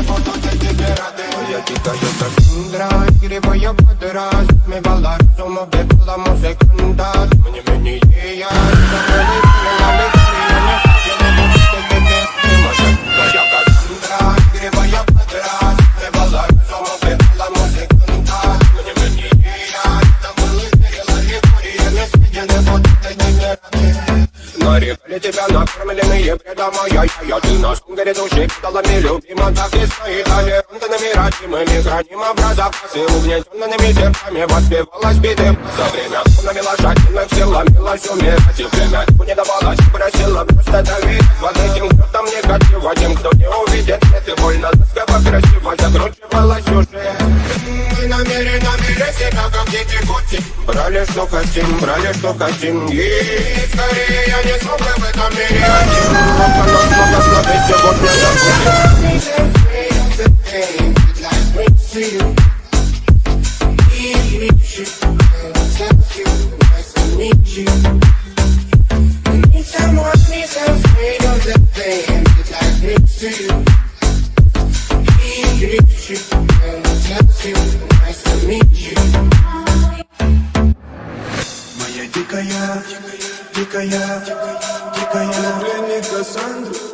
Моя дикая Кассандра, игривая подра. Мы баллар, сумма бегала музыканта. Мне менее я, нарекали тебя накормленные предомая. Ты на сунгере души педалами любима, так и стоит толерантными родимыми, храним образопасы угнетенными сердцами воспевалась биты. За время полными лошадиных сил ломилась умирать, и время не давалось, просила просто доверить. Вот этим, кто там негатива, тем, кто не увидит свет, и больно ласково красиво закручивалась уже. Мы намеренно били себя, как дети гуси. Брали, что хотим, и скорее я не смог бы в этом мире один. Много слабый сегодня забудем. Моя дикая пленник Кассандра.